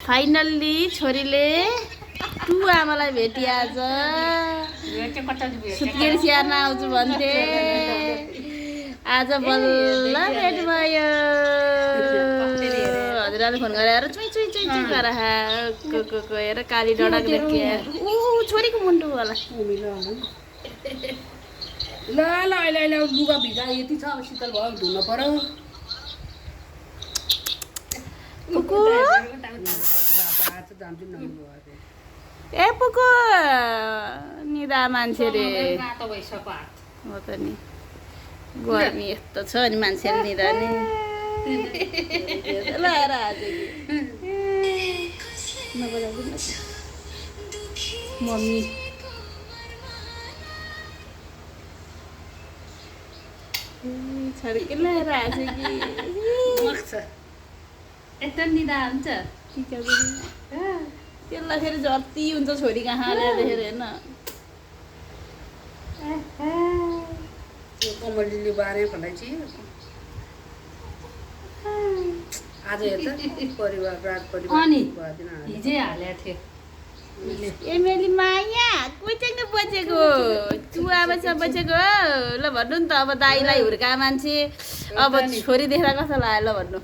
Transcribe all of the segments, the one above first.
finally छोरीले to आमालाई भेटी आज सुत्केरी स्याहार्न आउँछु भन्थे आज बल्ल भेट भयो हजुरले फोन गरेर चुई चुई चुई चुई गरेर हेर काली डडाको देखिया छोरीको मुन्टु होला ल ल अहिले अहिले लुगा भिजा यति छ अब शीतल भयो धुन पर्यो पुकु ए पुकु निदा मान्छे रे हो त नि गर्मी यस्तो छ नि मान्छेले निदा नि लाएर आज मम्मी छड्के लाएर आज कि यता निदा हुन्छ त्यसलाई फेरि जति हुन्छ छोरी कहाँ देखेर हेर्न कमलले बारे भन्दैछ आज हेर्छ परिवार रात परिवार अनि हिजै हालेको थियो ए मेली माया कोही चाहिँ बचेको चुवामा छ बचेको ल भन्नु नि त अब दाइलाई हुर्का मान्छे अब छोरी देख्दा कस्तो लाग्यो ल भन्नु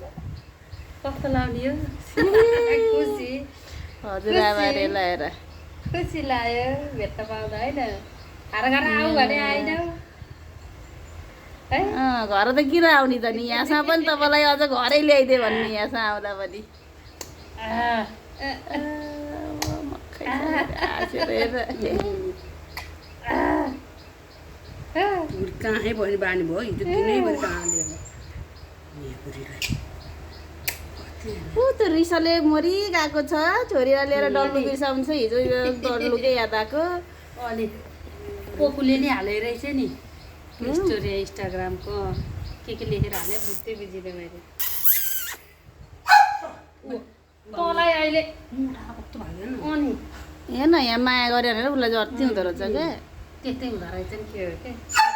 कस्तो लाउने हो खुसी हजुर आमा रे लाएर खुसी लाग्यो भेट्न पाउँदा होइन घर घर आऊ भने आइन है घर त किन आउने त नि यहाँसम्म पनि तपाईँलाई अझ घरै ल्याइदियो भन्ने यहाँसम्म आउँदा पनि कहाँ भयो बानी भयो हिजो दिनैभरि कहाँ लिएर ऊ त रिसाले मरि गएको छ छोरीलाई लिएर डल्लु बिर्साउँछ हिजो डल्लुकै याद आएको अनि पोकुले नि हाले रहेछ नि स्टोरी इन्स्टाग्रामको के लेखेर हाले बुझ्दै बुझिँदै मैले तँलाई अहिले अनि हेर्न यहाँ माया गऱ्यो भने उसलाई जति हुँदो रहेछ क्या त्यस्तै हुँदो रहेछ नि के हो के